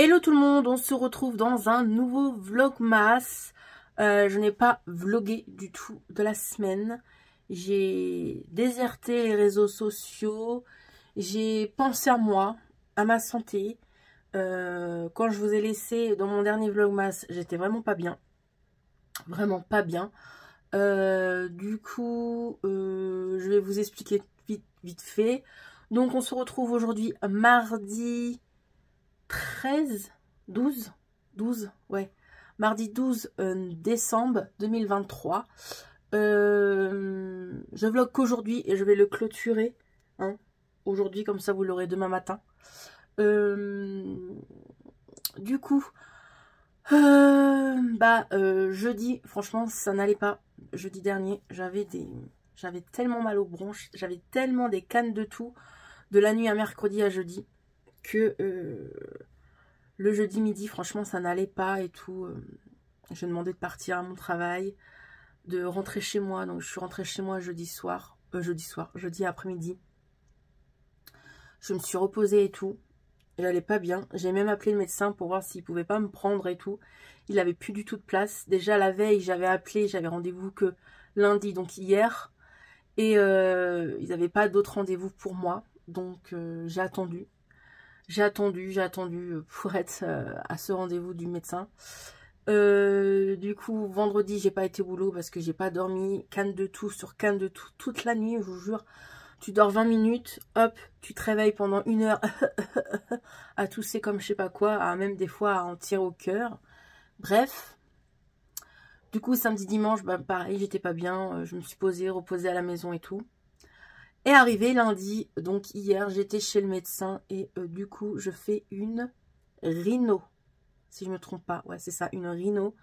Hello tout le monde, on se retrouve dans un nouveau vlogmas. Je n'ai pas vlogué du tout de la semaine. J'ai déserté les réseaux sociaux. J'ai pensé à moi, à ma santé. Quand je vous ai laissé dans mon dernier vlogmas, j'étais vraiment pas bien. Vraiment pas bien. Du coup, je vais vous expliquer vite fait. Donc on se retrouve aujourd'hui mardi 12, ouais. Mardi 12 décembre 2023. Je vlog qu'aujourd'hui et je vais le clôturer. Hein, aujourd'hui, comme ça vous l'aurez demain matin. Du coup, jeudi, franchement, ça n'allait pas. Jeudi dernier, j'avais tellement mal aux bronches, j'avais tellement des cannes de toux de la nuit à mercredi à jeudi que le jeudi midi, franchement, ça n'allait pas et tout. Je demandais de partir à mon travail, de rentrer chez moi. Donc, je suis rentrée chez moi jeudi après-midi. Je me suis reposée et tout. J'allais pas bien. J'ai même appelé le médecin pour voir s'il pouvait pas me prendre et tout. Il avait plus du tout de place. Déjà, la veille, j'avais appelé, j'avais rendez-vous que lundi, donc hier. Et ils n'avaient pas d'autres rendez-vous pour moi. Donc, j'ai attendu. J'ai attendu pour être à ce rendez-vous du médecin. Du coup, vendredi, j'ai pas été au boulot parce que j'ai pas dormi. Canne de toux sur canne de toux toute la nuit, je vous jure. Tu dors 20 minutes, hop, tu te réveilles pendant 1 heure à tousser comme je sais pas quoi, à même des fois à en tirer au cœur. Bref. Du coup, samedi, dimanche, bah, pareil, j'étais pas bien. Je me suis reposée à la maison et tout. Et arrivé lundi, donc hier, j'étais chez le médecin et du coup, je fais une rhino. Si je me trompe pas, ouais, c'est ça, une rhino.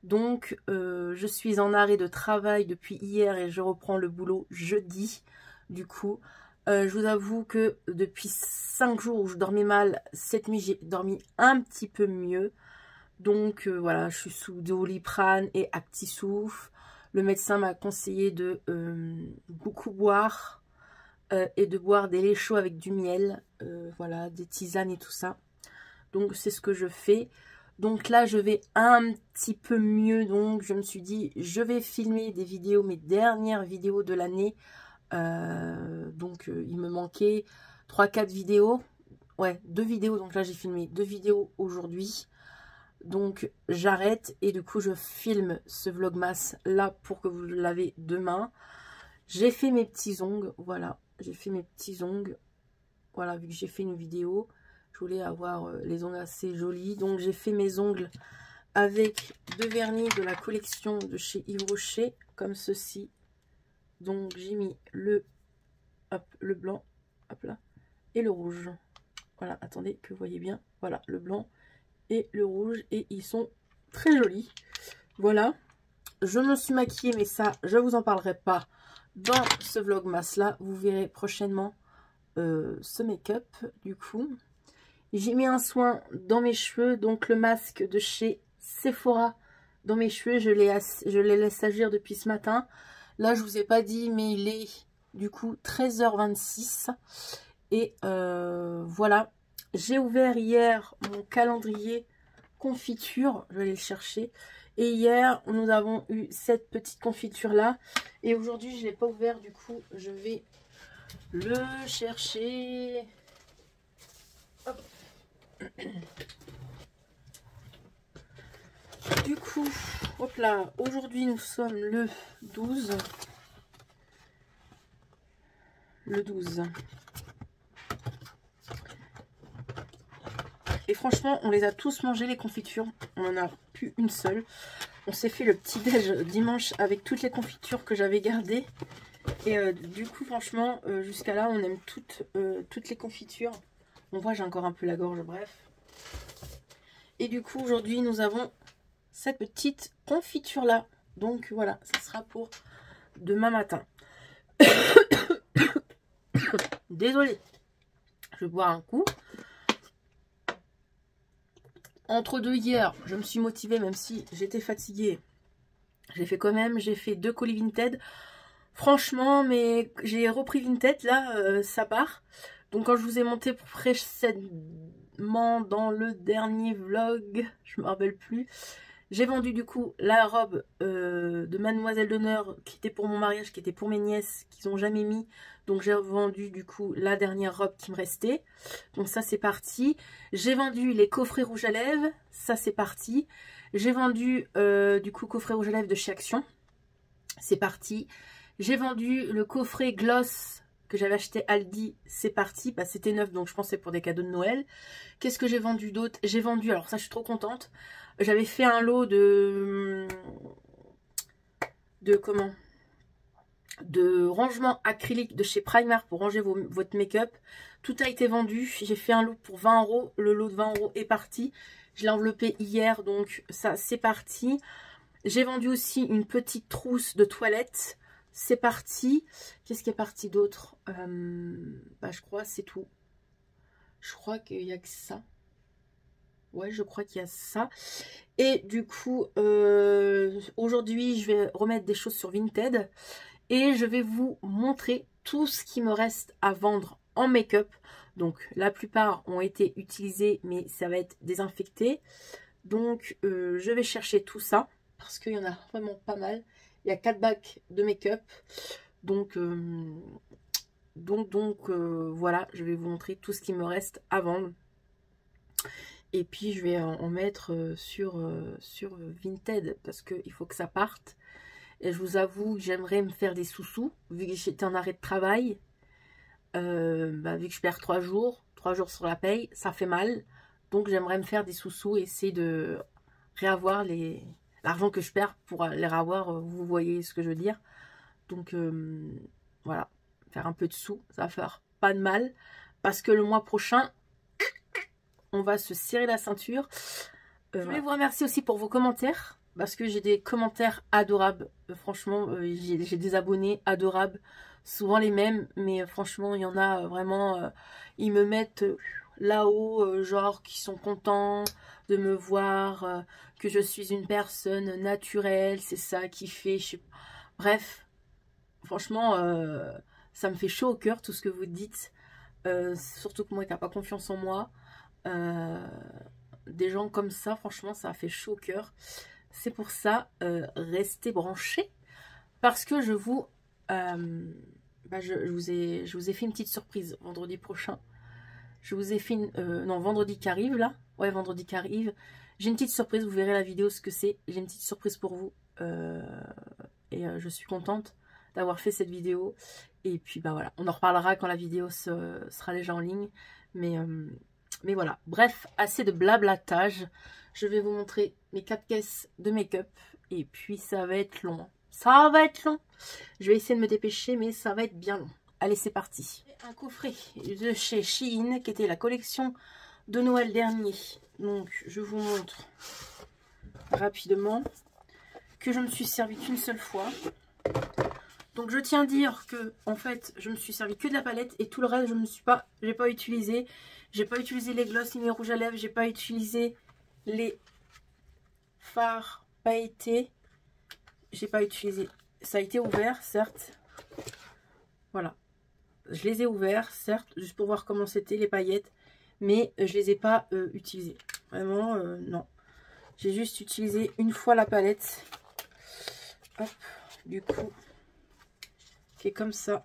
Donc, je suis en arrêt de travail depuis hier et je reprends le boulot jeudi. Du coup, je vous avoue que depuis 5 jours où je dormais mal, cette nuit, j'ai dormi un petit peu mieux. Donc, voilà, je suis sous Doliprane et Actisouf. Le médecin m'a conseillé de beaucoup boire. Et de boire des laits chauds avec du miel, voilà, des tisanes et tout ça. Donc c'est ce que je fais. Donc là je vais un petit peu mieux, donc je me suis dit je vais filmer des vidéos, mes dernières vidéos de l'année. Il me manquait 3-4 vidéos, ouais, 2 vidéos, donc là j'ai filmé 2 vidéos aujourd'hui. Donc j'arrête et du coup je filme ce vlogmas là pour que vous l'avez demain. J'ai fait mes petits ongles, voilà. J'ai fait mes petits ongles. Voilà, vu que j'ai fait une vidéo, je voulais avoir les ongles assez jolis. Donc, j'ai fait mes ongles avec 2 vernis de la collection de chez Yves Rocher, comme ceci. Donc, j'ai mis le blanc, hop là, et le rouge. Voilà, attendez que vous voyez bien. Voilà, le blanc et le rouge. Et ils sont très jolis. Voilà. Je me suis maquillée, mais ça, je vous en parlerai pas dans ce vlogmas là. Vous verrez prochainement ce make-up. Du coup, j'ai mis un soin dans mes cheveux, donc le masque de chez Sephora dans mes cheveux. Je les laisse agir depuis ce matin. Là, je vous ai pas dit, mais il est du coup 13h26 et voilà. J'ai ouvert hier mon calendrier confiture, je vais aller le chercher. Et hier, nous avons eu cette petite confiture là. Et aujourd'hui, je ne l'ai pas ouvert, du coup, je vais le chercher. Hop. Du coup, hop là, aujourd'hui, nous sommes le 12. Le 12. Et franchement, on les a tous mangés, les confitures. On n'en a plus une seule. On s'est fait le petit déj dimanche avec toutes les confitures que j'avais gardées. Et du coup, franchement, jusqu'à là, on aime toutes les confitures. On voit, j'ai encore un peu la gorge, bref. Et du coup, aujourd'hui, nous avons cette petite confiture-là. Donc, voilà, ça sera pour demain matin. Désolée. Je vais boire un coup. Entre deux hier, je me suis motivée, même si j'étais fatiguée. J'ai fait quand même, j'ai fait 2 colis Vinted. Franchement, mais j'ai repris Vinted, là, ça part. Donc quand je vous ai monté précédemment dans le dernier vlog, je me rappelle plus, j'ai vendu du coup la robe de Mademoiselle d'honneur qui était pour mon mariage, qui était pour mes nièces, qu'ils n'ont jamais mis. Donc j'ai vendu du coup la dernière robe qui me restait. Donc ça c'est parti. J'ai vendu les coffrets rouges à lèvres, ça c'est parti. J'ai vendu du coup coffret rouge à lèvres de chez Action, c'est parti. J'ai vendu le coffret gloss que j'avais acheté Aldi, c'est parti. Bah, c'était neuf, donc je pensais pour des cadeaux de Noël. Qu'est-ce que j'ai vendu d'autre? J'ai vendu, alors ça je suis trop contente. J'avais fait un lot de comment? De rangement acrylique de chez Primark pour ranger votre make-up. Tout a été vendu. J'ai fait un lot pour 20 €. Le lot de 20 € est parti. Je l'ai enveloppé hier, donc ça c'est parti. J'ai vendu aussi une petite trousse de toilette. C'est parti. Qu'est-ce qui est parti d'autre? Bah, je crois c'est tout. Je crois qu'il n'y a que ça. Ouais, je crois qu'il y a ça. Et du coup, aujourd'hui, je vais remettre des choses sur Vinted. Et je vais vous montrer tout ce qui me reste à vendre en make-up. Donc, la plupart ont été utilisés, mais ça va être désinfecté. Donc, je vais chercher tout ça. Parce qu'il y en a vraiment pas mal. Il y a 4 bacs de make-up. Donc, voilà, je vais vous montrer tout ce qui me reste à vendre. Et puis je vais en mettre sur Vinted parce qu'il faut que ça parte. Et je vous avoue que j'aimerais me faire des sous-sous. Vu que j'étais en arrêt de travail, vu que je perds 3 jours sur la paye, ça fait mal. Donc j'aimerais me faire des sous-sous et essayer de réavoir l'argent que je perds pour les réavoir. Vous voyez ce que je veux dire. Donc voilà, faire un peu de sous, ça va faire pas de mal. Parce que le mois prochain, on va se serrer la ceinture. Je voulais vous remercier aussi pour vos commentaires. Parce que j'ai des commentaires adorables. Franchement, j'ai des abonnés adorables. Souvent les mêmes. Mais franchement, il y en a vraiment... ils me mettent là-haut, genre, qui sont contents de me voir. Que je suis une personne naturelle. C'est ça qui fait... Bref, franchement, ça me fait chaud au cœur tout ce que vous dites. Surtout que moi qui n'ai pas confiance en moi. Des gens comme ça, franchement, ça a fait chaud au cœur. C'est pour ça, restez branchés. Parce que je vous ai fait une petite surprise vendredi prochain. Je vous ai fait non, vendredi qui arrive là. Ouais, vendredi qui arrive. J'ai une petite surprise, vous verrez la vidéo ce que c'est. J'ai une petite surprise pour vous. Je suis contente d'avoir fait cette vidéo. Et puis bah voilà, on en reparlera quand la vidéo sera déjà en ligne. Mais voilà, bref, assez de blablatage. Je vais vous montrer mes 4 caisses de make-up. Et puis ça va être long. Ça va être long. Je vais essayer de me dépêcher, mais ça va être bien long. Allez, c'est parti. Un coffret de chez Shein, qui était la collection de Noël dernier. Donc, je vous montre rapidement que je me suis servi qu'une seule fois. Donc je tiens à dire que en fait je me suis servi que de la palette et tout le reste j'ai pas utilisé. J'ai pas utilisé les gloss ni les rouges à lèvres, j'ai pas utilisé les fards pailletés. J'ai pas utilisé. Ça a été ouvert, certes. Voilà. Je les ai ouverts, certes, juste pour voir comment c'était les paillettes, mais je les ai pas utilisées. Vraiment non. J'ai juste utilisé une fois la palette. Hop, du coup qui est comme ça.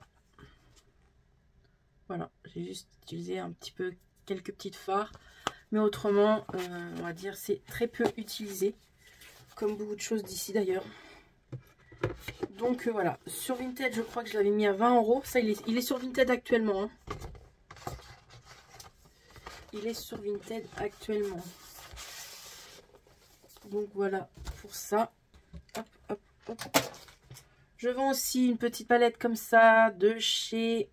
Voilà, j'ai juste utilisé un petit peu quelques petites fards, mais autrement on va dire c'est très peu utilisé, comme beaucoup de choses d'ici d'ailleurs. Donc voilà, sur Vinted je crois que je l'avais mis à 20 €. Ça il est sur Vinted actuellement hein. Il est sur Vinted actuellement. Donc voilà pour ça. Hop, hop, hop. Je vends aussi une petite palette comme ça de chez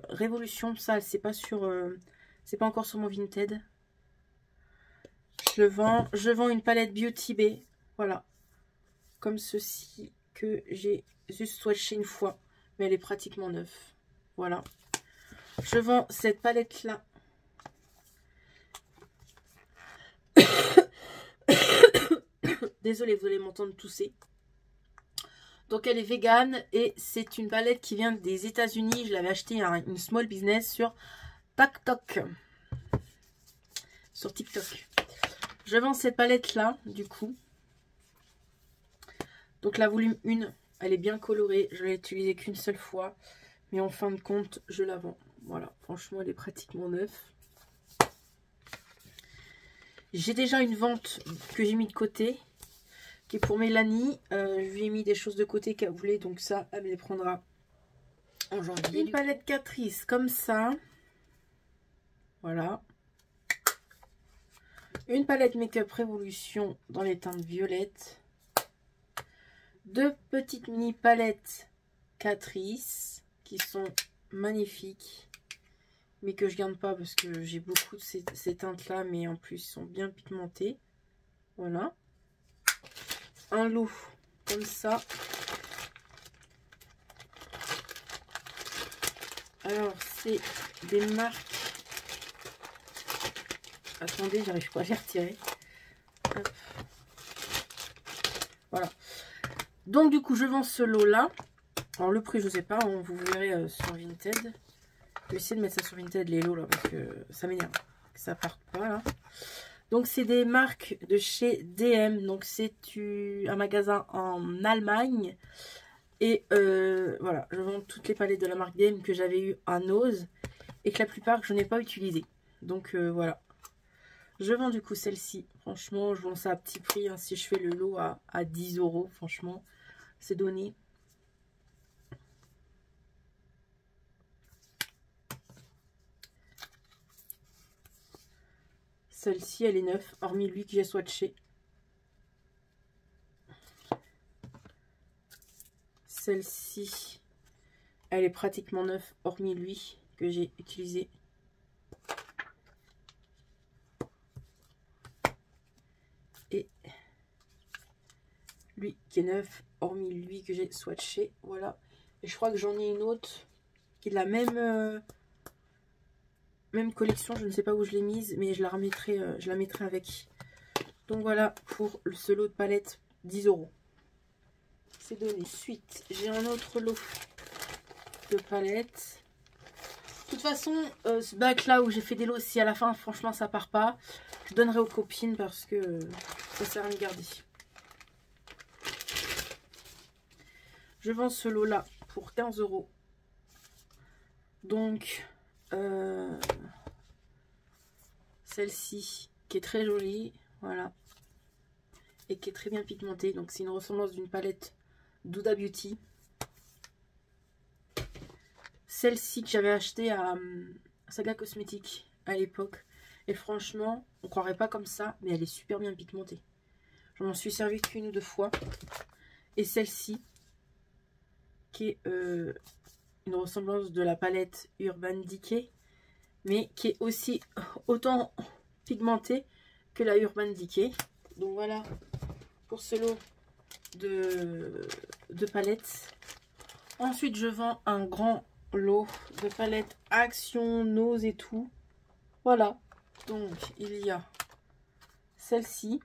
Révolution. Ça, c'est pas encore sur mon Vinted. Je vends une palette Beauty Bay. Voilà. Comme ceci que j'ai juste swatché une fois. Mais elle est pratiquement neuve. Voilà. Je vends cette palette là. Désolée, vous allez m'entendre tousser. Donc elle est vegan et c'est une palette qui vient des États-Unis. Je l'avais acheté à une small business sur TikTok. Sur TikTok. Je vends cette palette là, du coup. Donc la volume 1, elle est bien colorée. Je l'ai utilisée qu'une seule fois. Mais en fin de compte, je la vends. Voilà, franchement, elle est pratiquement neuve. J'ai déjà une vente que j'ai mis de côté, qui est pour Mélanie. Je lui ai mis des choses de côté qu'elle voulait, donc ça, elle me les prendra en janvier. Une palette Catrice comme ça. Voilà. Une palette Make-up Révolution dans les teintes violettes. 2 petites mini palettes Catrice qui sont magnifiques, mais que je garde pas parce que j'ai beaucoup de ces teintes là, mais en plus ils sont bien pigmentées. Voilà. Un lot comme ça. Alors c'est des marques. Attendez, j'arrive pas à les retirer. Hop. Voilà. Donc du coup je vends ce lot là. Alors le prix je sais pas, vous verrez sur Vinted. Je vais essayer de mettre ça sur Vinted les lots là parce que ça m'énerve. Ça parte pas là. Donc c'est des marques de chez DM. Donc c'est un magasin en Allemagne. Et voilà, je vends toutes les palettes de la marque DM que j'avais eu à Nose. Et que la plupart je n'ai pas utilisé. Donc voilà. Je vends du coup celle-ci. Franchement je vends ça à petit prix. Hein, si je fais le lot à 10 €. Franchement c'est donné. Celle-ci, elle est neuve, hormis lui que j'ai swatché. Celle-ci, elle est pratiquement neuve, hormis lui que j'ai utilisé. Et lui qui est neuf, hormis lui que j'ai swatché. Voilà. Et je crois que j'en ai une autre qui est de la même collection. Je ne sais pas où je l'ai mise, mais je la mettrai avec. Donc voilà pour ce lot de palettes, 10 €. C'est donné. Ensuite, j'ai un autre lot de palettes. De toute façon, ce bac là où j'ai fait des lots, si à la fin franchement ça part pas, je donnerai aux copines parce que ça sert à me garder. Je vends ce lot là pour 15 €. Donc celle-ci qui est très jolie, voilà, et qui est très bien pigmentée. Donc c'est une ressemblance d'une palette d'Huda Beauty. Celle-ci que j'avais achetée à Saga Cosmétique à l'époque. Et franchement, on croirait pas comme ça, mais elle est super bien pigmentée. Je m'en suis servi qu'une ou 2 fois. Et celle-ci, qui est une ressemblance de la palette Urban Decay, mais qui est aussi autant pigmentée que la Urban Decay. Donc voilà pour ce lot de palettes. Ensuite, je vends un grand lot de palettes Action, Nose et tout. Voilà. Donc, il y a celle-ci.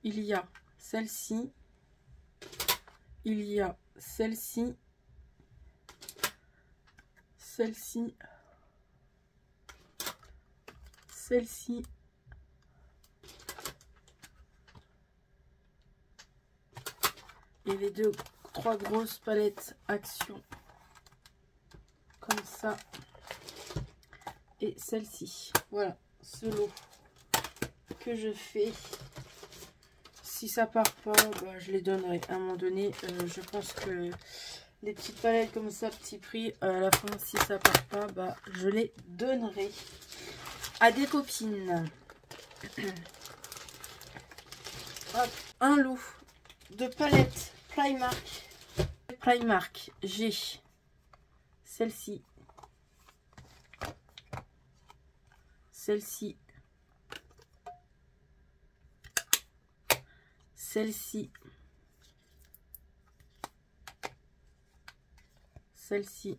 Il y a celle-ci. Il y a celle-ci. Celle-ci. Celle-ci. Et les trois grosses palettes Action. Comme ça. Et celle-ci. Voilà, ce lot que je fais. Si ça part pas, bah, je les donnerai à un moment donné. Je pense que les petites palettes comme ça, petit prix, à la fin, si ça part pas, bah, je les donnerai à des copines. Hop, un lot de palettes Primark. Primark, j'ai celle-ci. Celle-ci, celle-ci, celle-ci,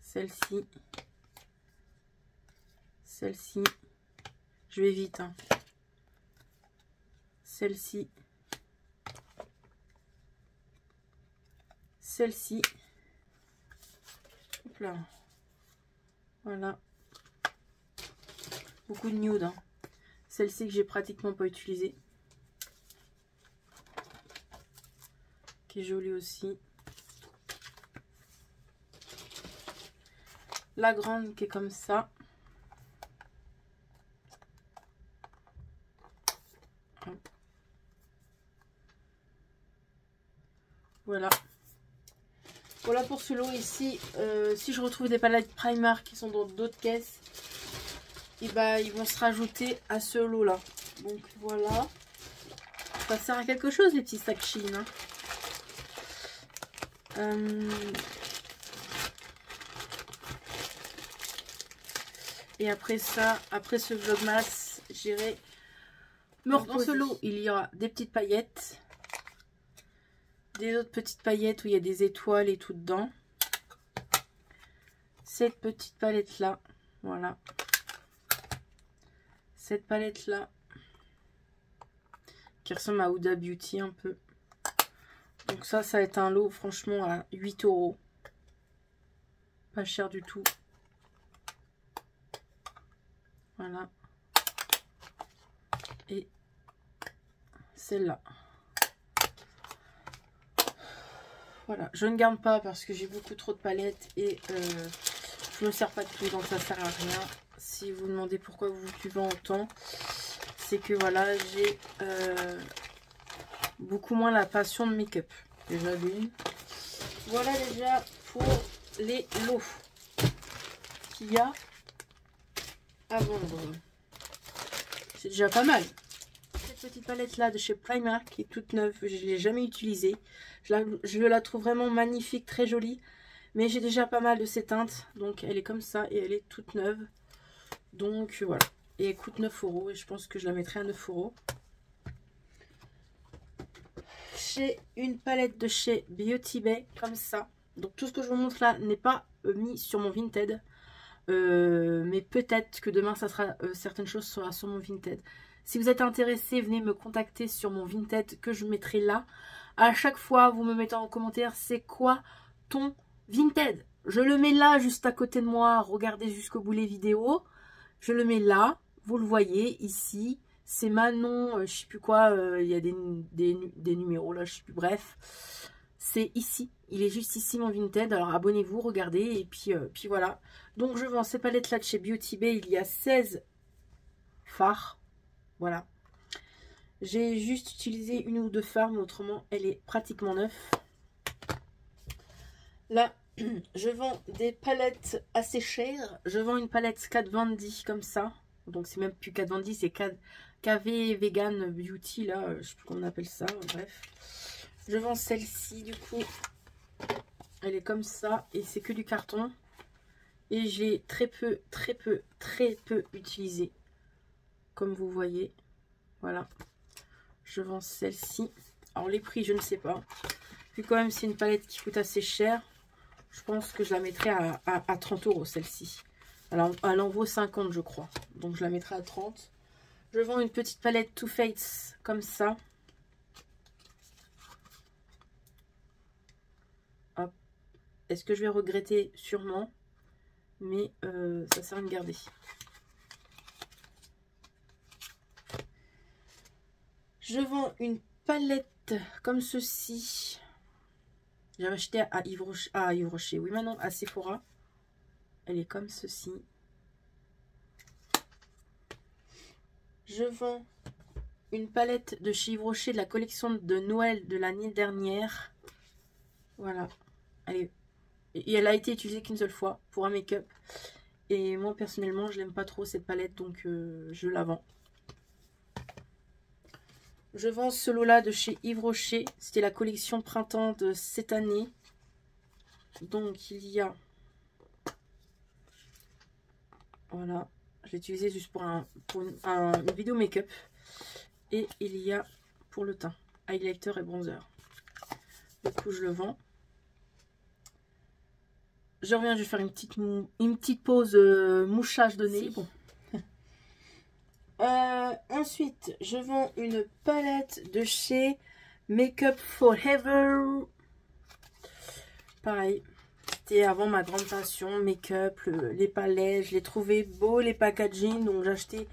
celle-ci, celle-ci, je vais vite, hein. celle-ci, celle-ci, hop là, voilà, beaucoup de nude, hein. Celle-ci que j'ai pratiquement pas utilisée, qui est jolie aussi. La grande qui est comme ça. Voilà. Voilà pour ce lot ici. Si je retrouve des palettes Primark qui sont dans d'autres caisses, et bah ils vont se rajouter à ce lot là. Donc voilà. Ça sert à quelque chose les petits sacs Shein, hein. Et après ça, après ce vlogmas, j'irai me reposer. Dans ce lot, il y aura des petites paillettes. Des autres petites paillettes où il y a des étoiles et tout dedans. Cette petite palette là, voilà. Cette palette là, qui ressemble à Huda Beauty un peu. Donc ça va être un lot franchement à 8 €. Pas cher du tout. Voilà. Et celle-là. Voilà, je ne garde pas parce que j'ai beaucoup trop de palettes et je ne me sers pas de plus, donc ça sert à rien. Si vous demandez pourquoi vous suivez autant, c'est que voilà, j'ai beaucoup moins la passion de make-up. Déjà d'une. Voilà déjà pour les lots qu'il y a à vendre. C'est déjà pas mal. Cette petite palette là de chez Primark qui est toute neuve, je ne l'ai jamais utilisée. Je la trouve vraiment magnifique, très jolie. Mais j'ai déjà pas mal de ces teintes. Donc elle est comme ça et elle est toute neuve. Donc voilà. Et elle coûte 9 € et je pense que je la mettrai à 9 €. J'ai une palette de chez Beauty Bay comme ça. Donc tout ce que je vous montre là n'est pas mis sur mon Vinted. Mais peut-être que demain ça sera certaines choses sera sur mon Vinted. Si vous êtes intéressé, venez me contacter sur mon Vinted que je mettrai là. À chaque fois, vous me mettez en commentaire c'est quoi ton Vinted. Je le mets là, juste à côté de moi. Regardez jusqu'au bout les vidéos. Je le mets là. Vous le voyez ici. C'est Manon, je sais plus quoi. Il y a des numéros là, je sais plus. Bref, c'est ici. Il est juste ici mon Vinted. Alors abonnez-vous, regardez. Et puis voilà. Donc je vends ces palettes là de chez Beauty Bay. Il y a 16 fards. Voilà. J'ai juste utilisé une ou deux fards, mais autrement, elle est pratiquement neuve. Là, je vends des palettes assez chères. Je vends une palette Kat Von D comme ça. Donc, c'est même plus Kat Von D, c'est KV Vegan Beauty, là. Je sais plus comment on appelle ça, bref. Je vends celle-ci, du coup. Elle est comme ça, et c'est que du carton. Et j'ai très peu utilisé. Comme vous voyez. Voilà. Je vends celle-ci. Alors les prix, je ne sais pas. Vu quand même c'est une palette qui coûte assez cher, je pense que je la mettrai à 30 € celle-ci. Alors elle en vaut 50 je crois. Donc je la mettrai à 30. Je vends une petite palette Too Faced comme ça. Hop. Est-ce que je vais regretter? Sûrement. Mais ça sert à me garder. Je vends une palette comme ceci. J'avais acheté à Yves Rocher. Oui, maintenant à Sephora. Elle est comme ceci. Je vends une palette de chez Yves Rocher de la collection de Noël de l'année dernière. Voilà. Et elle a été utilisée qu'une seule fois pour un make-up. Et moi, personnellement, je l'aime pas trop cette palette. Donc, je la vends. Je vends ce lot-là de chez Yves Rocher. C'était la collection printemps de cette année. Donc, il y a... Voilà. Je l'ai utilisé juste pour une vidéo make-up. Et il y a pour le teint. Highlighter et bronzer. Du coup, je le vends. Je reviens, je vais faire une petite pause mouchage de nez. Bon. Ensuite, je vends une palette de chez Make Up Forever. Pareil, c'était avant ma grande passion, make-up, les palettes. Je les trouvais beaux, les packaging. Donc j'achetais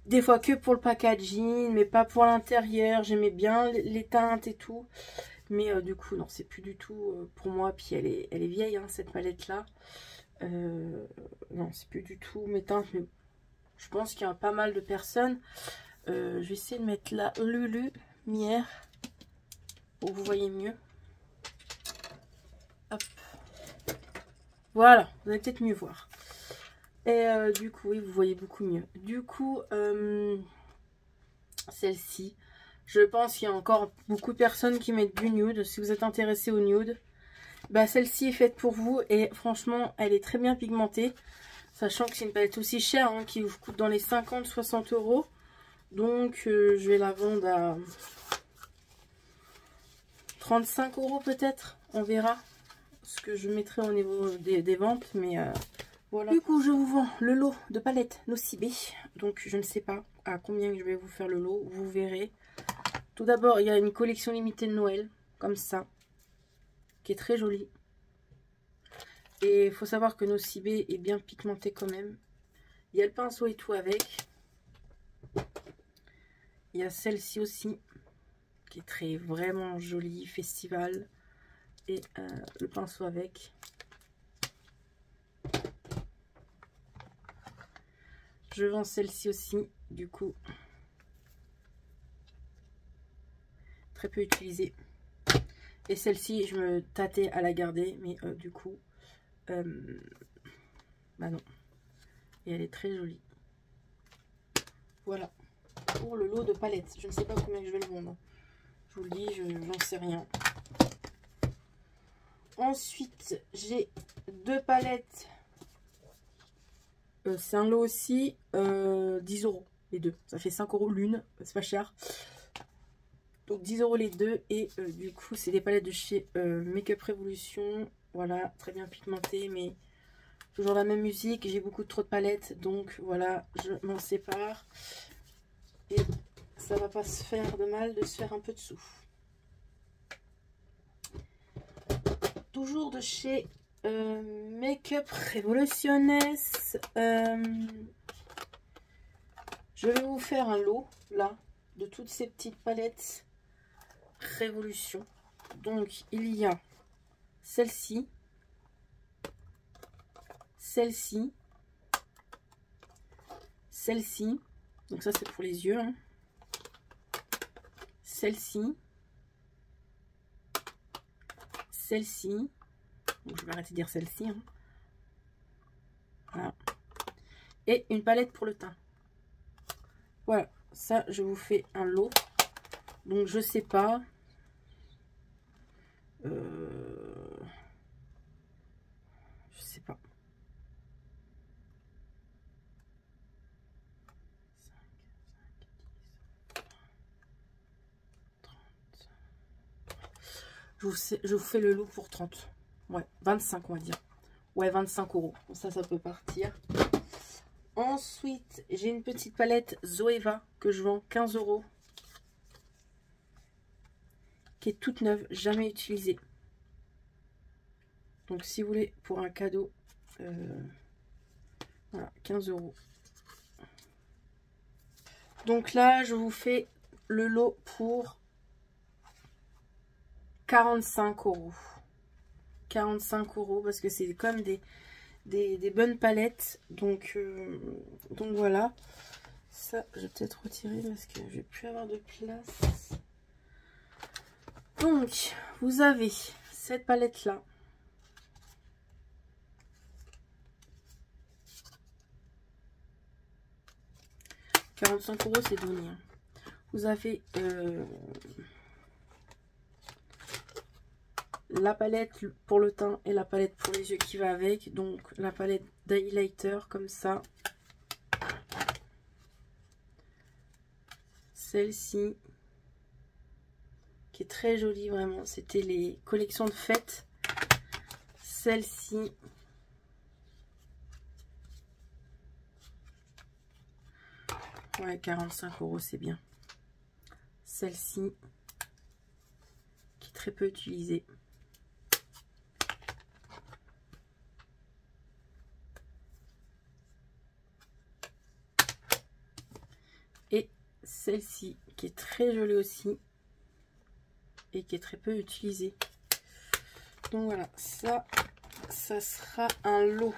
des fois que pour le packaging, mais pas pour l'intérieur. J'aimais bien les teintes et tout. Mais du coup, non, c'est plus du tout pour moi. Puis elle est vieille, hein, cette palette-là. Non, c'est plus du tout mes teintes. Mais je pense qu'il y a pas mal de personnes. Je vais essayer de mettre la lumière pour que vous voyez mieux. Hop. Voilà, vous allez peut-être mieux voir. Et du coup, oui, vous voyez beaucoup mieux. Du coup, celle-ci, je pense qu'il y a encore beaucoup de personnes qui mettent du nude. Si vous êtes intéressé au nude, bah, celle-ci est faite pour vous. Et franchement, elle est très bien pigmentée. Sachant que c'est une palette aussi chère, hein, qui vous coûte dans les 50-60 €. Donc, je vais la vendre à 35 € peut-être. On verra ce que je mettrai au niveau des ventes. Mais voilà. Du coup, je vous vends le lot de palettes Nocibé. Donc, je ne sais pas à combien je vais vous faire le lot. Vous verrez. Tout d'abord, il y a une collection limitée de Noël. Comme ça. Qui est très jolie. Et il faut savoir que Nocibé est bien pigmenté quand même. Il y a le pinceau et tout avec. Il y a celle-ci aussi. Qui est vraiment jolie. Festival. Et le pinceau avec. Je vends celle-ci aussi. Du coup. Très peu utilisée. Et celle-ci, je me tâtais à la garder. Mais du coup. Bah non. Et elle est très jolie. Voilà. Pour le lot de palettes. Je ne sais pas combien je vais le vendre. Je vous le dis, je n'en sais rien. Ensuite, j'ai deux palettes. C'est un lot aussi. 10 € les deux. Ça fait 5 € l'une. C'est pas cher. Donc 10 € les deux. Et du coup, c'est des palettes de chez Make Up Revolution. Voilà, très bien pigmentées. Mais toujours la même musique. J'ai beaucoup trop de palettes. Donc voilà, je m'en sépare. Et ça va pas se faire de mal de se faire un peu de sous. Toujours de chez Make Up Revolution. Je vais vous faire un lot là de toutes ces petites palettes Révolution. Donc il y a celle-ci, celle-ci, celle-ci. Donc ça c'est pour les yeux. Hein. Celle-ci. Celle-ci. Je vais arrêter de dire celle-ci. Hein. Voilà. Et une palette pour le teint. Voilà. Ça, je vous fais un lot. Donc, je sais pas. Je sais pas. 5, 10, 30. Je vous fais le lot pour 30. Ouais, 25 on va dire. Ouais, 25 €. Ça peut partir. Ensuite, j'ai une petite palette Zoeva que je vends 15 €. Qui est toute neuve, jamais utilisée. Donc, si vous voulez, pour un cadeau, voilà, 15 €. Donc là, je vous fais le lot pour 45 €. 45 € parce que c'est comme des bonnes palettes. Donc voilà. Ça, je vais peut-être retirer parce que je vais plus avoir de place. Donc, vous avez cette palette-là. « 45 €, c'est donné. Hein. Vous avez la palette pour le teint et la palette pour les yeux qui va avec. Donc, la palette d'highlighter comme ça. Celle-ci. Qui est très jolie, vraiment. C'était les collections de fêtes. Celle-ci. Ouais, 45 € c'est bien. Celle-ci, qui est très peu utilisée. Et celle-ci, qui est très jolie aussi. Et qui est très peu utilisée. Donc voilà, ça sera un lot.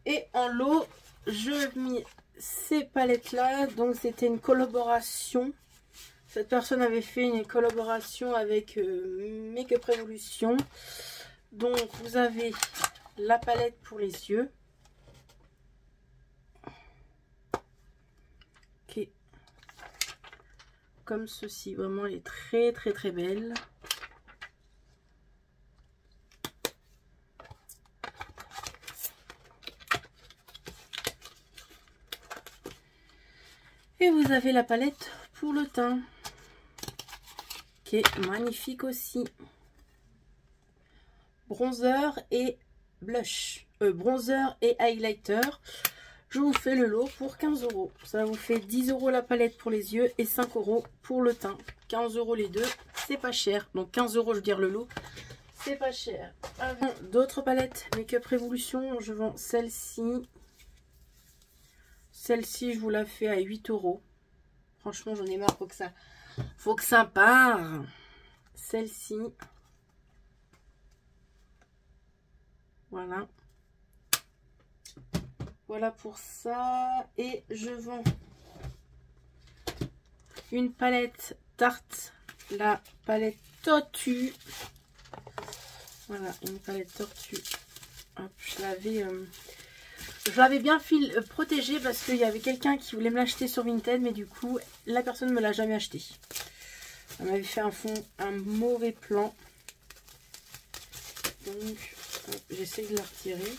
Et en lot, je mis ces palettes-là. Donc c'était une collaboration. Cette personne avait fait une collaboration avec Make Up Revolution. Donc vous avez la palette pour les yeux. Qui est comme ceci. Vraiment, elle est très très très belle. Et vous avez la palette pour le teint. Qui est magnifique aussi. Bronzer et blush. Bronzer et highlighter. Je vous fais le lot pour 15 €. Ça vous fait 10 € la palette pour les yeux et 5 € pour le teint. 15 € les deux, c'est pas cher. Donc 15 €, je veux dire le lot, c'est pas cher. D'autres palettes Make Up Revolution, je vends celle-ci. Celle-ci, je vous la fais à 8 €. Franchement, j'en ai marre, faut que ça part. Celle-ci. Voilà. Voilà pour ça. Et je vends une palette Tarte. La palette Tortue. Voilà, une palette Tortue. Hop, je l'avais bien protégée parce qu'il y avait quelqu'un qui voulait me l'acheter sur Vinted. Mais du coup, la personne ne me l'a jamais acheté. Elle m'avait fait un mauvais plan. Donc, j'essaye de la retirer.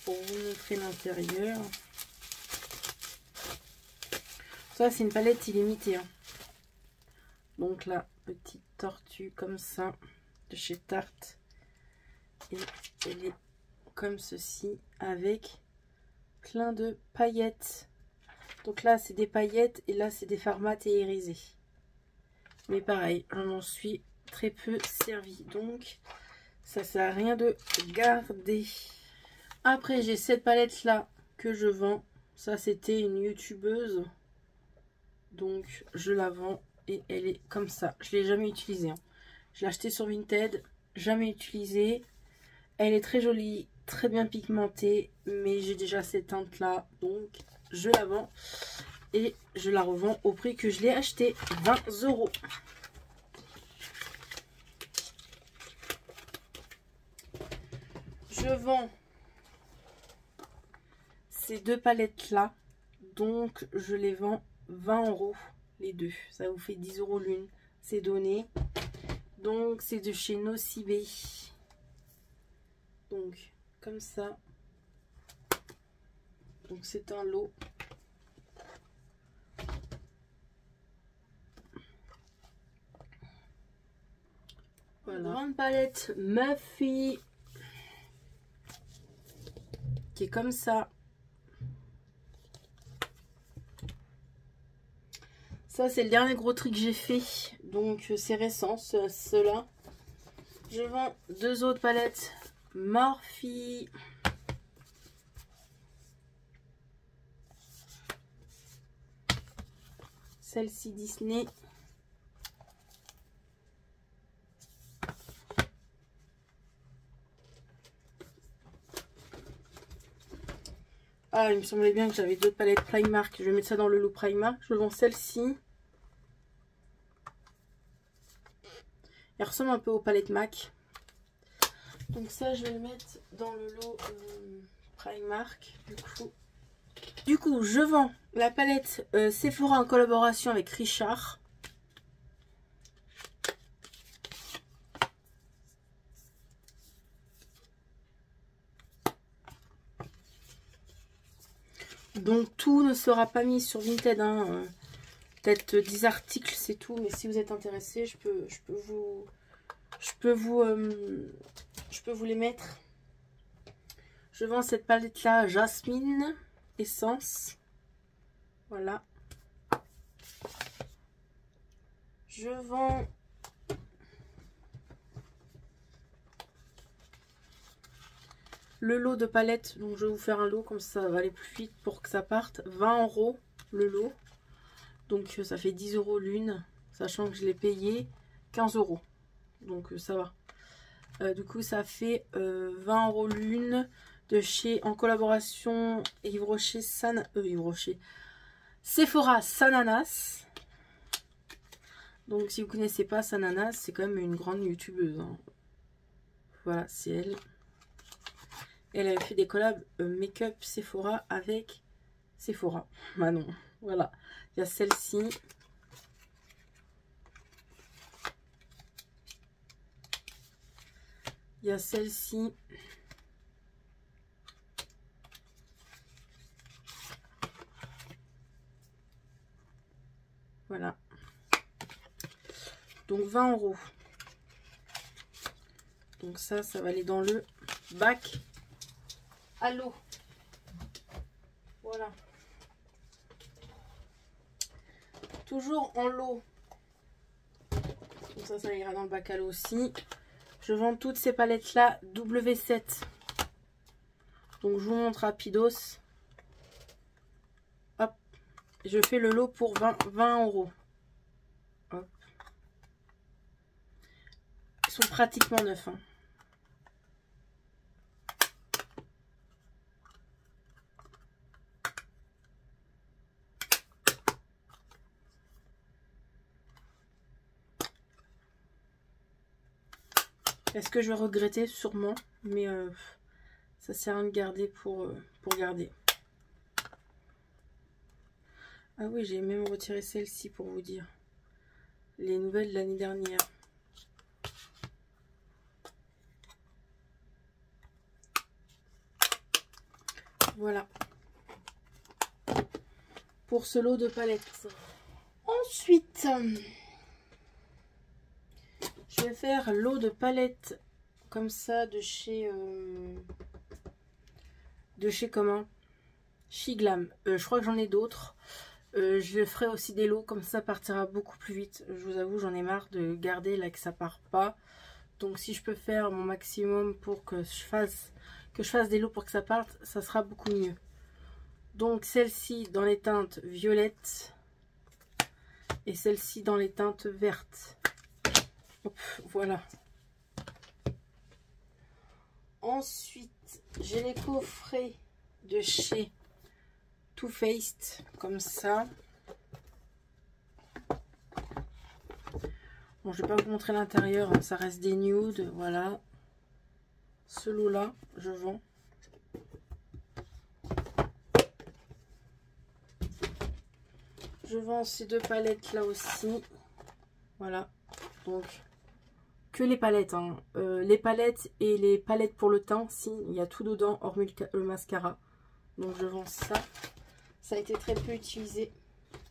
Pour vous montrer l'intérieur. Ça, c'est une palette illimitée. Hein. Donc là, petite tortue comme ça, de chez Tarte. Et elle est comme ceci, avec plein de paillettes. Donc là, c'est des paillettes et là, c'est des formats irisés. Mais pareil, je m'en suis très peu servi. Donc, ça sert à rien de garder. Après, j'ai cette palette là que je vends. Ça, c'était une youtubeuse. Donc, je la vends et elle est comme ça. Je ne l'ai jamais utilisée. Hein. Je l'ai achetée sur Vinted. Jamais utilisée. Elle est très jolie, très bien pigmentée. Mais j'ai déjà cette teinte là. Donc, je la vends. Et je la revends au prix que je l'ai achetée. 20 €. Je vends ces deux palettes là, donc je les vends 20 € les deux, ça vous fait 10 € l'une, c'est donné. Donc c'est de chez Nocibé, donc comme ça. Donc c'est un lot. Voilà. Grande palette Muffy qui est comme ça. Ça, c'est le dernier gros truc que j'ai fait. Donc, c'est récent, ceux-là. Je vends deux autres palettes Morphe. Celle-ci Disney. Ah, il me semblait bien que j'avais d'autres palettes Primark. Je vais mettre ça dans le lot Primark. Je vends celle-ci. Elle ressemble un peu aux palettes MAC. Donc ça, je vais le mettre dans le lot Primark. Du coup, je vends la palette Sephora en collaboration avec Richard. Donc tout ne sera pas mis sur Vinted, hein. Peut-être 10 articles, c'est tout. Mais si vous êtes intéressé, je peux vous les mettre. Je vends cette palette là Jasmine. essence. Voilà. Je vends le lot de palettes. Donc je vais vous faire un lot comme ça va aller plus vite pour que ça parte. 20 € le lot. Donc ça fait 10 € l'une. Sachant que je l'ai payé 15 €. Donc ça va. Du coup ça fait 20 € l'une. De chez, en collaboration, Yves Rocher, Sephora Sananas. Donc si vous connaissez pas Sananas, c'est quand même une grande youtubeuse. Hein. Voilà, c'est elle. Elle avait fait des collabs make-up Sephora avec Sephora. Bah non, voilà. Il y a celle-ci. Il y a celle-ci. Voilà. Donc 20 €. Donc ça va aller dans le bac à l'eau. Voilà. Toujours en lot. Donc ça ira dans le bac à l'eau aussi. Je vends toutes ces palettes là W7. Donc je vous montre rapidos. Hop. Je fais le lot pour 20 €. Hop. Ils sont pratiquement neufs. Hein. Est-ce que je vais regretter? Sûrement. Mais ça sert à rien de garder pour garder. Ah oui, j'ai même retiré celle-ci pour vous dire. Les nouvelles de l'année dernière. Voilà. Pour ce lot de palettes. Ensuite, je vais faire l'eau de palettes comme ça de chez comment? Shiglam. Je crois que j'en ai d'autres. Je ferai aussi des lots comme ça partira beaucoup plus vite. Je vous avoue, j'en ai marre de garder là que ça part pas. Donc si je peux faire mon maximum pour que je fasse des lots pour que ça parte, ça sera beaucoup mieux. Donc celle-ci dans les teintes violettes et celle-ci dans les teintes vertes. Hop, voilà. Ensuite, j'ai les coffrets de chez Too Faced, comme ça. Bon, je vais pas vous montrer l'intérieur, hein, ça reste des nudes, voilà. Ce lot-là, je vends. Je vends ces deux palettes là aussi. Voilà. Donc, que les palettes. Hein. Les palettes et les palettes pour le teint, si, il y a tout dedans, hormis le mascara. Donc, je vends ça. Ça a été très peu utilisé.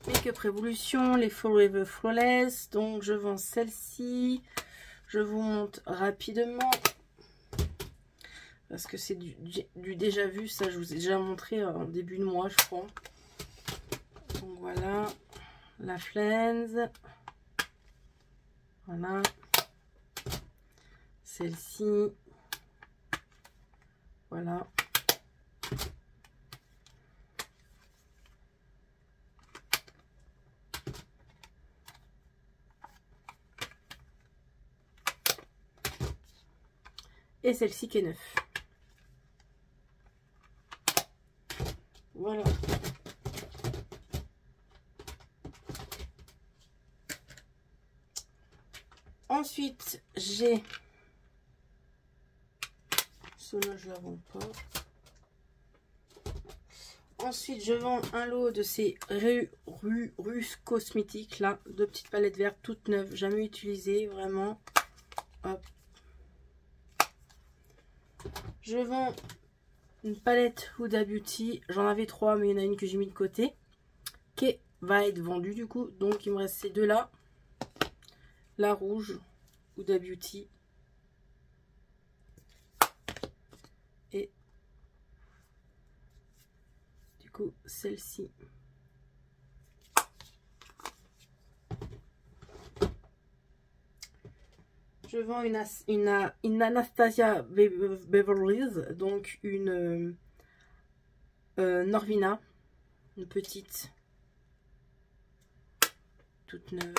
Make-up Revolution, les Forever Flawless. Donc, je vends celle-ci. Je vous montre rapidement. Parce que c'est du déjà vu. Ça, je vous ai déjà montré en début de mois, je crois. Donc, voilà. La Flains. Voilà. Celle-ci. Voilà. Et celle-ci qui est neuve. Voilà. Ensuite, j'ai... Cela, je ne la vends pas. Ensuite, je vends un lot de ces Rus Cosmétiques, là. Deux petites palettes vertes toutes neuves, jamais utilisées, vraiment. Hop. Je vends une palette Huda Beauty. J'en avais 3, mais il y en a une que j'ai mis de côté. Qui va être vendue, du coup. Donc, il me reste ces deux-là. La rouge, Huda Beauty. Et coup celle-ci. Je vends une Anastasia Beverly Hills, donc une Norvina, une petite, toute neuve.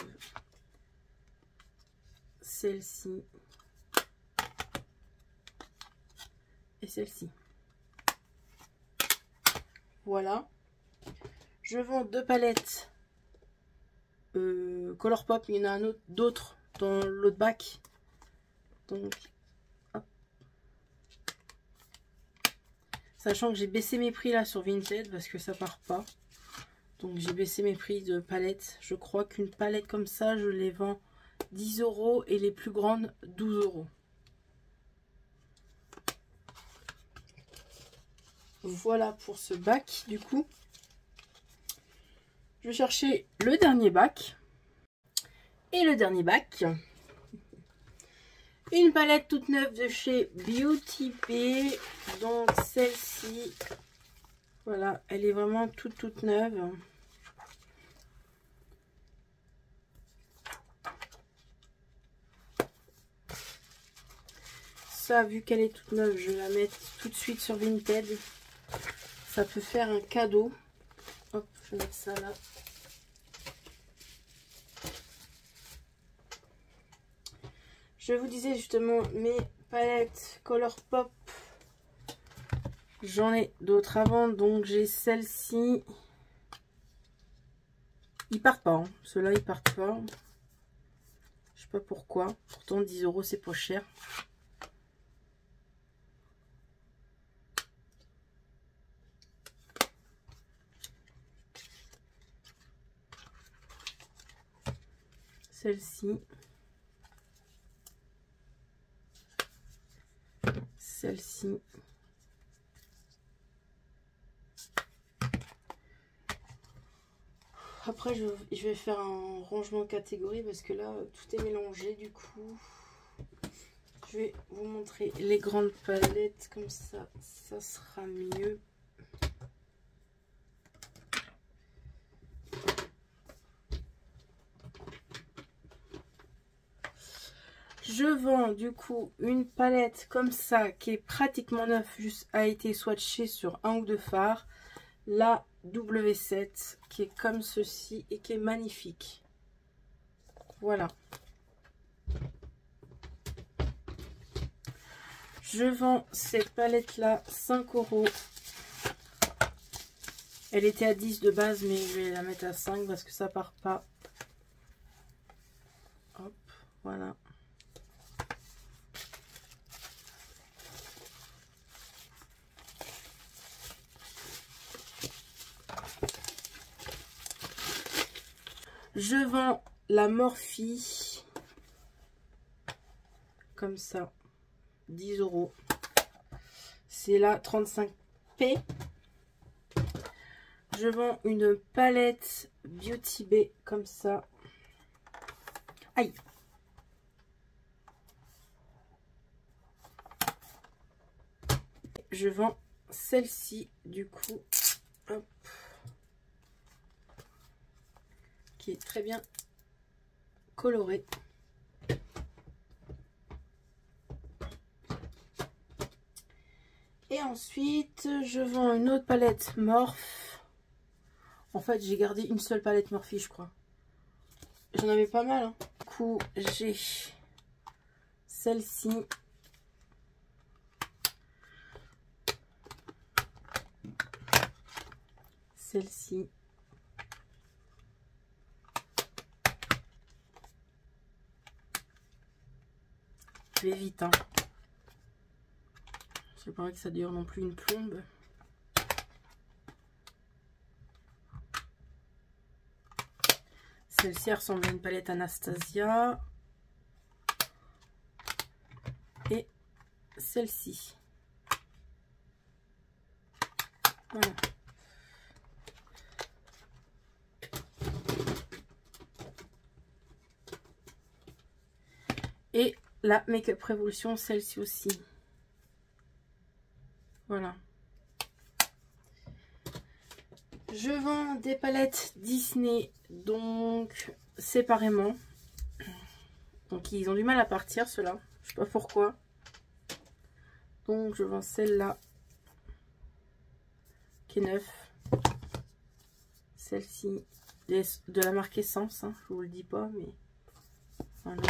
Celle-ci et celle-ci. Voilà. Je vends 2 palettes Colourpop. Il y en a un autre, d'autres dans l'autre bac. Donc, hop. Sachant que j'ai baissé mes prix là sur Vinted parce que ça part pas. Donc j'ai baissé mes prix de palettes. Je crois qu'une palette comme ça, je les vends 10 € et les plus grandes 12 €. Voilà pour ce bac du coup. Je vais chercher le dernier bac. Et le dernier bac. Une palette toute neuve de chez Beauty Bay. Donc celle-ci. Voilà, elle est vraiment toute neuve. Ça, vu qu'elle est toute neuve, je vais la mettre tout de suite sur Vinted. Ça peut faire un cadeau. Hop, je vais mettre ça là. Je vous disais justement mes palettes Colourpop. J'en ai d'autres à vendre. Donc j'ai celle-ci. Ils partent pas. Hein. Ceux-là, ils partent pas. Je sais pas pourquoi. Pourtant 10 € c'est pas cher. Celle-ci. Celle-ci. Après, je vais faire un rangement catégorie parce que là, tout est mélangé du coup. Je vais vous montrer les grandes palettes comme ça, ça sera mieux. Je vends du coup une palette comme ça qui est pratiquement neuve, juste a été swatchée sur un ou deux fards. La W7 qui est comme ceci et qui est magnifique. Voilà. Je vends cette palette là 5 €. Elle était à 10 de base mais je vais la mettre à 5 parce que ça part pas. Hop, voilà. Je vends la Morphe comme ça, 10 €. C'est la 35P. Je vends une palette Beauty Bay comme ça. Aïe. Je vends celle-ci du coup. Hop. Qui est très bien colorée. Et ensuite, je vends une autre palette Morphe. En fait, j'ai gardé une seule palette Morphe, je crois. J'en avais pas mal. Hein. Du coup, j'ai celle-ci. Celle-ci. Je vais vite, hein. C'est pas vrai que ça dure non plus une plombe. Celle-ci ressemble à une palette Anastasia. Et celle-ci. Voilà. Et la Make-up Révolution, celle-ci aussi. Voilà. Je vends des palettes Disney, donc séparément. Donc ils ont du mal à partir, ceux-là. Je sais pas pourquoi. Donc je vends celle-là, qui est neuve. Celle-ci, de la marque Essence, hein, je vous le dis pas, mais voilà.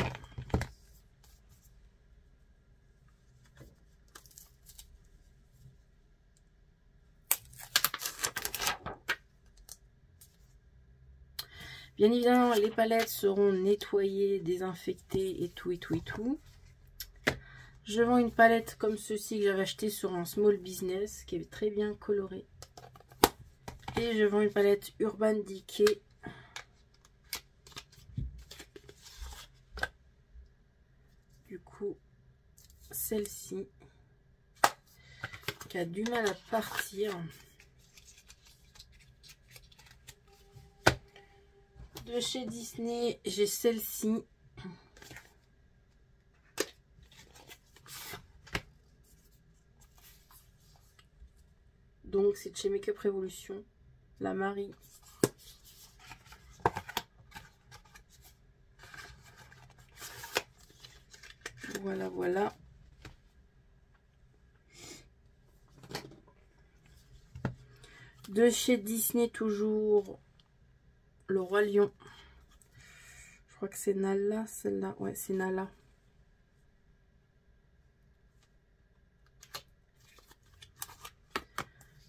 Bien évidemment, les palettes seront nettoyées, désinfectées et tout et tout et tout. Je vends une palette comme ceci que j'avais acheté sur un small business qui est très bien colorée. Et je vends une palette Urban Decay. Du coup, celle-ci qui a du mal à partir. De chez Disney, j'ai celle-ci. Donc c'est de chez Make Up Revolution, la Marie. Voilà, voilà. De chez Disney toujours, le Roi Lion. Je crois que c'est Nala, celle-là. Ouais, c'est Nala.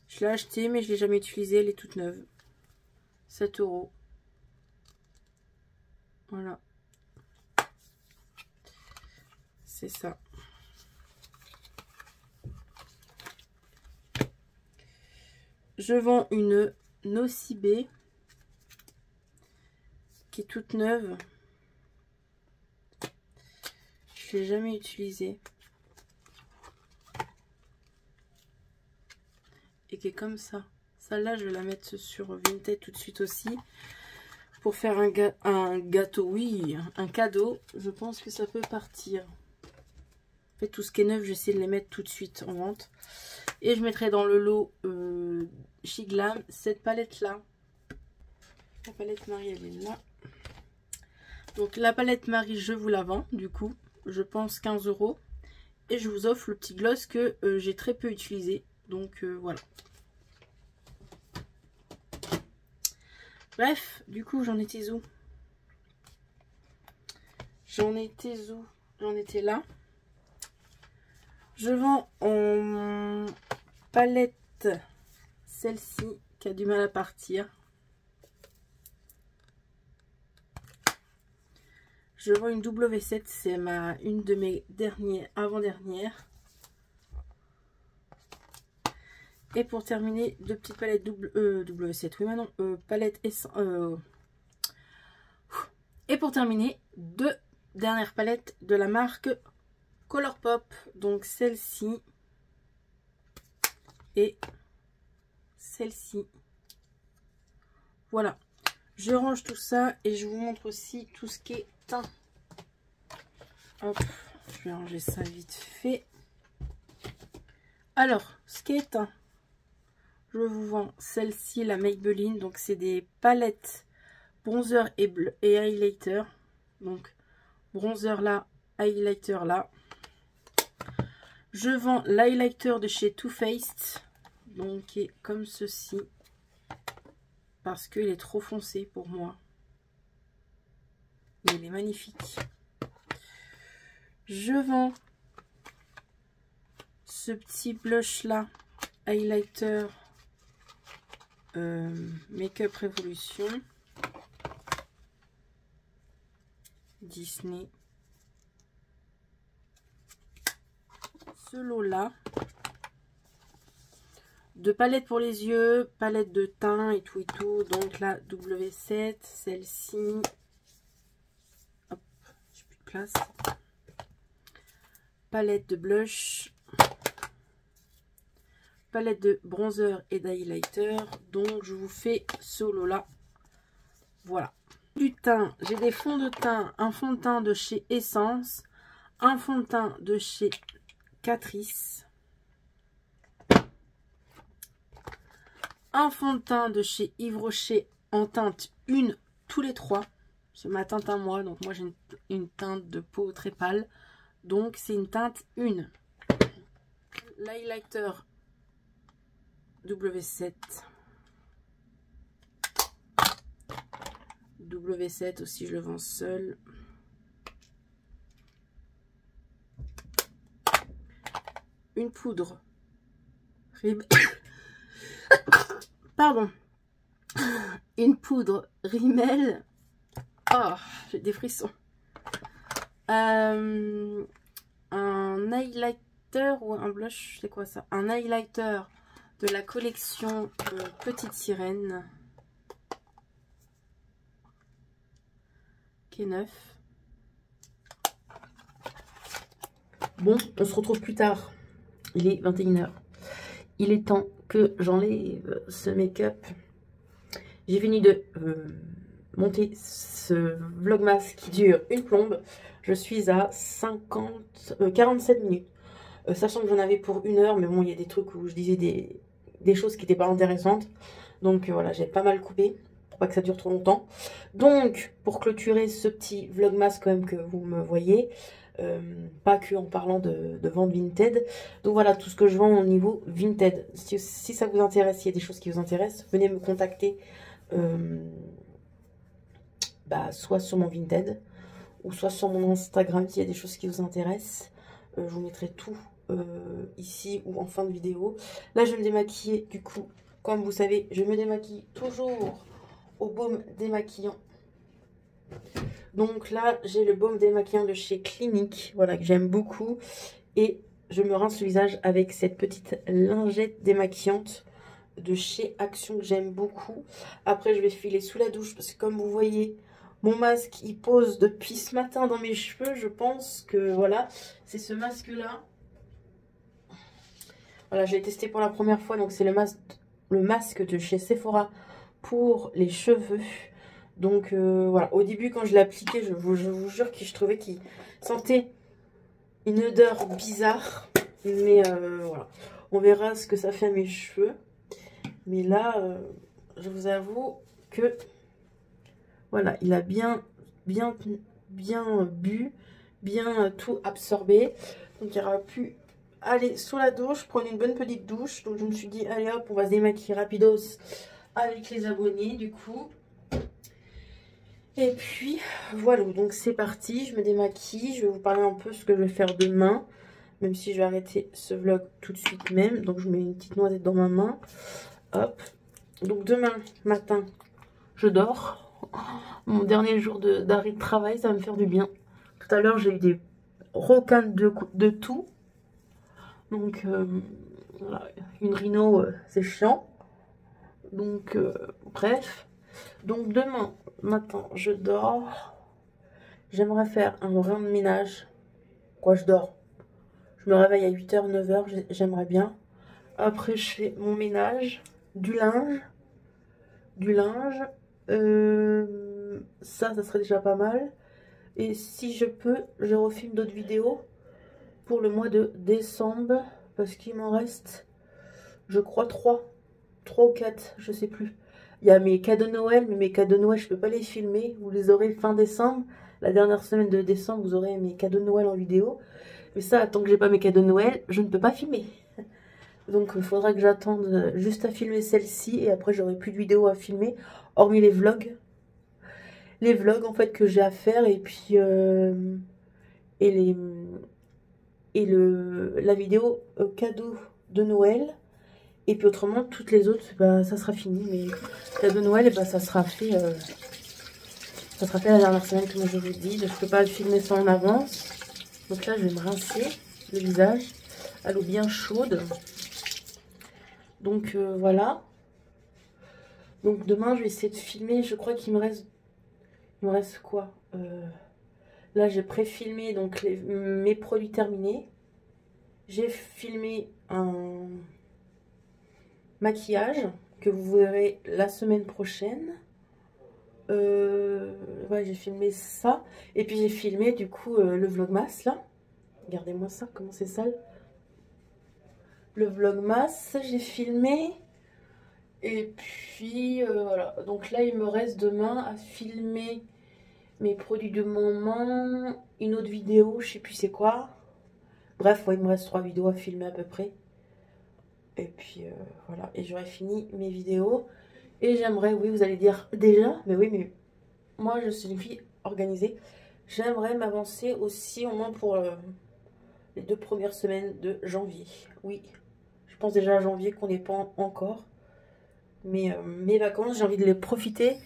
Je l'ai achetée, mais je ne l'ai jamais utilisée. Elle est toute neuve. 7 €. Voilà. C'est ça. Je vends une Nocibé qui est toute neuve. Je ne l'ai jamais utilisée. Et qui est comme ça. Celle-là, je vais la mettre sur Vinted tout de suite aussi. Pour faire un gâteau, oui, un cadeau. Je pense que ça peut partir. En fait, tout ce qui est neuf, j'essaie de les mettre tout de suite en vente. Et je mettrai dans le lot Chic Glam cette palette-là. La palette Marie, elle est là. Donc la palette Marie, je vous la vends, du coup. Je pense 15 €. Et je vous offre le petit gloss que j'ai très peu utilisé. Donc voilà. Bref, du coup, j'en étais où? J'en étais là. Je vends en palette celle-ci qui a du mal à partir. Je vends une W7, c'est une de mes dernières, avant-dernières. Et pour terminer, deux petites palettes W7, oui maintenant, palette essence. Et pour terminer, deux dernières palettes de la marque Colourpop. Donc celle-ci et celle-ci. Voilà. Je range tout ça et je vous montre aussi tout ce qui est teint. Hop, je vais ranger ça vite fait. Alors, ce qui est teint. Je vous vends celle-ci, la Maybelline. Donc, c'est des palettes bronzer et highlighter. Donc, bronzer là, highlighter là. Je vends l'highlighter de chez Too Faced. Donc, qui est comme ceci. Parce qu'il est trop foncé pour moi. Mais il est magnifique. Je vends ce petit blush là, highlighter Make Up Revolution Disney. Ce lot là. De palettes pour les yeux, palette de teint et tout et tout. Donc la W7, celle-ci. Hop, j'ai plus de place. Palette de blush. Palette de bronzer et d'highlighter. Donc je vous fais ce lot là. Voilà. Du teint, j'ai des fonds de teint. Un fond de teint de chez Essence. Un fond de teint de chez Catrice. un fond de teint de chez Yves Rocher en teinte 1 tous les 3. C'est ma teinte à moi, donc moi j'ai une teinte de peau très pâle. Donc c'est une teinte 1. L'highlighter W7. W7 aussi, je le vends seul. Une poudre. Pardon. Une poudre Rimmel. Oh, j'ai des frissons. Un highlighter ou un blush, c'est quoi ça? Un highlighter de la collection Petite Sirène. Qui est neuf. Bon, on se retrouve plus tard. Il est 21 h. Il est temps que j'enlève ce make-up. J'ai fini de monter ce vlogmas qui dure une plombe. Je suis à 47 minutes. Sachant que j'en avais pour 1 heure, mais bon, il y a des trucs où je disais des choses qui n'étaient pas intéressantes. Donc voilà, j'ai pas mal coupé pour pas que ça dure trop longtemps. Donc, pour clôturer ce petit vlogmas quand même que vous me voyez, pas que en parlant de vente Vinted. Donc voilà tout ce que je vends au niveau Vinted. Si ça vous intéresse, s'il y a des choses qui vous intéressent, venez me contacter soit sur mon Vinted ou soit sur mon Instagram s'il y a des choses qui vous intéressent. Je vous mettrai tout ici ou en fin de vidéo. Là je vais me démaquiller, du coup comme vous savez je me démaquille toujours au baume démaquillant. Donc là, j'ai le baume démaquillant de chez Clinique, voilà, que j'aime beaucoup. Et je me rince le visage avec cette petite lingette démaquillante de chez Action que j'aime beaucoup. Après, je vais filer sous la douche parce que comme vous voyez, mon masque, il pose depuis ce matin dans mes cheveux. Je pense que, voilà, c'est ce masque-là. Voilà, je l'ai testé pour la première fois. Donc, c'est le masque de chez Sephora pour les cheveux. Donc voilà, au début quand je l'ai appliqué, je vous jure que je trouvais qu'il sentait une odeur bizarre. Mais voilà, on verra ce que ça fait à mes cheveux. Mais là, je vous avoue que voilà, il a bien bu, bien tout absorbé. Donc il aura pu aller sous la douche, prendre une bonne petite douche. Donc je me suis dit, allez hop, on va se démaquiller rapidos avec les abonnés du coup. Et puis voilà, donc c'est parti, je me démaquille, je vais vous parler un peu ce que je vais faire demain, même si je vais arrêter ce vlog tout de suite même. Donc je mets une petite noisette dans ma main, hop. Donc demain matin, je dors, mon dernier jour d'arrêt de travail, ça va me faire du bien. Tout à l'heure j'ai eu des requins de tout, donc voilà, une rhino c'est chiant, donc bref. Donc demain matin, je dors. J'aimerais faire un brin de ménage. Quoi, je dors. Je me réveille à 8 h, 9 h, j'aimerais bien. Après, je fais mon ménage, du linge. Ça serait déjà pas mal. Et si je peux, je refilme d'autres vidéos pour le mois de décembre. Parce qu'il m'en reste, je crois, 3 ou 4, je sais plus. Il y a mes cadeaux de Noël, mais mes cadeaux de Noël, je peux pas les filmer. Vous les aurez fin décembre. La dernière semaine de décembre, vous aurez mes cadeaux de Noël en vidéo. Mais ça, tant que j'ai pas mes cadeaux de Noël, je ne peux pas filmer. Donc, il faudra que j'attende juste à filmer celle-ci. Et après, j'aurai plus de vidéos à filmer, hormis les vlogs. Les vlogs, en fait, que j'ai à faire. Et puis, la vidéo cadeau de Noël. Et puis autrement, toutes les autres, bah, ça sera fini. Mais cadeau de Noël, bah, ça sera fait la dernière semaine, comme je vous dis. Je ne peux pas le filmer ça en avance. Donc là, je vais me rincer le visage à l'eau bien chaude. Donc voilà. Donc demain, je vais essayer de filmer. Je crois qu'il me reste... Il me reste quoi Là, j'ai pré-filmé donc mes produits terminés. J'ai filmé un maquillage que vous verrez la semaine prochaine. Ouais, j'ai filmé ça. Et puis j'ai filmé du coup le vlogmas là. Regardez-moi ça, comment c'est sale. Le vlogmas, j'ai filmé. Et puis voilà, donc là il me reste demain à filmer mes produits de moment, une autre vidéo, je sais plus c'est quoi. Bref, ouais, il me reste 3 vidéos à filmer à peu près. Et puis voilà, et j'aurai fini mes vidéos. Et j'aimerais, oui, vous allez dire déjà, mais oui, mais moi je suis une fille organisée. J'aimerais m'avancer aussi, au moins pour les 2 premières semaines de janvier. Oui, je pense déjà à janvier qu'on n'est pas encore. Mais mes vacances, j'ai envie de les profiter.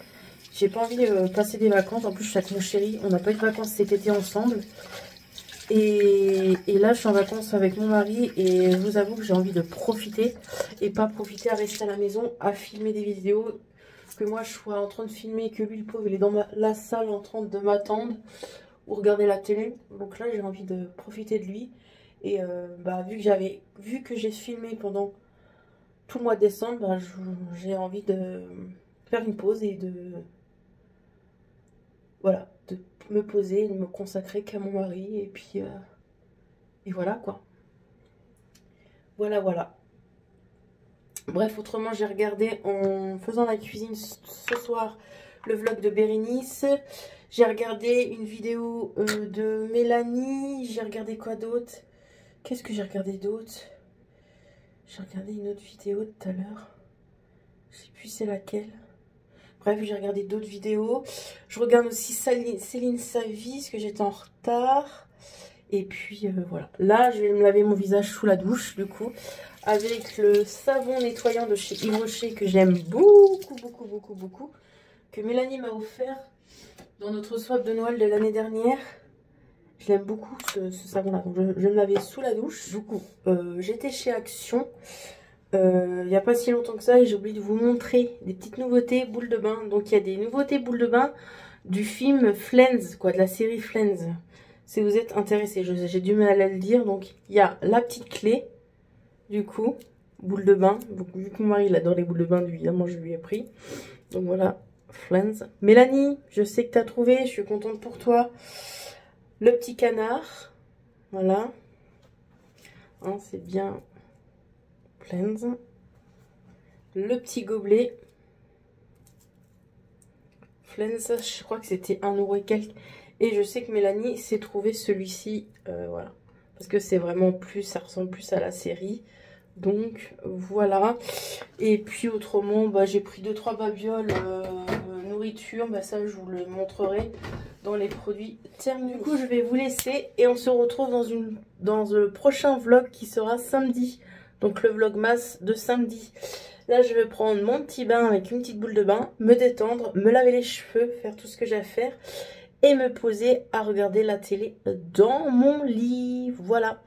J'ai pas envie de passer des vacances. En plus, je suis avec mon chéri. On n'a pas eu de vacances cet été ensemble. Et là, je suis en vacances avec mon mari. Et je vous avoue que j'ai envie de profiter. Et pas profiter à rester à la maison, à filmer des vidéos. Que moi, je sois en train de filmer. Que lui, le pauvre, il est dans la salle en train de m'attendre. Ou regarder la télé. Donc là, j'ai envie de profiter de lui. Et bah, vu que j'ai filmé pendant tout le mois de décembre, bah, j'ai envie de faire une pause et de... Voilà, de me poser, de me consacrer qu'à mon mari. Et puis... et voilà, quoi. Voilà, voilà. Bref, autrement, j'ai regardé en faisant la cuisine ce soir le vlog de Bérénice. J'ai regardé une vidéo de Mélanie. J'ai regardé quoi d'autre? Qu'est-ce que j'ai regardé d'autre? J'ai regardé une autre vidéo tout à l'heure. Je sais plus c'est laquelle. Bref, j'ai regardé d'autres vidéos. Je regarde aussi Céline Savy, parce que j'étais en retard. Et puis voilà. Là, je vais me laver mon visage sous la douche, du coup. Avec le savon nettoyant de chez Yves Rocher, que j'aime beaucoup, beaucoup, beaucoup, beaucoup. Que Mélanie m'a offert dans notre swap de Noël de l'année dernière. Je l'aime beaucoup, ce savon-là. Donc, je vais me laver sous la douche. Du coup, j'étais chez Action. Il n'y a pas si longtemps que ça, et j'ai oublié de vous montrer des petites nouveautés boules de bain. Donc il y a des nouveautés boules de bain du film Friends, quoi, de la série Friends. Si vous êtes intéressé, j'ai du mal à le dire. Donc il y a la petite clé, du coup, boule de bain. Donc vu que mon mari il adore les boules de bain, évidemment je lui ai pris. Donc voilà, Friends. Mélanie, je sais que tu as trouvé, je suis contente pour toi. Le petit canard, voilà. Hein, c'est bien... Friends. Le petit gobelet. Friends, je crois que c'était 1 € et quelques. Et je sais que Mélanie s'est trouvé celui-ci. Voilà. Parce que c'est vraiment plus, ça ressemble plus à la série. Donc voilà. Et puis autrement, bah, j'ai pris 2-3 babioles nourriture. Bah, ça, je vous le montrerai dans les produits terminés. Du coup, je vais vous laisser. Et on se retrouve dans le prochain vlog qui sera samedi. Donc le vlogmas de samedi. Là, je vais prendre mon petit bain avec une petite boule de bain, me détendre, me laver les cheveux, faire tout ce que j'ai à faire et me poser à regarder la télé dans mon lit. Voilà.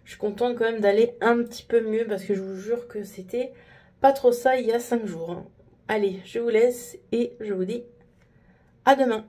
Je suis contente quand même d'aller un petit peu mieux parce que je vous jure que c'était pas trop ça il y a 5 jours. Hein. Allez, je vous laisse et je vous dis à demain.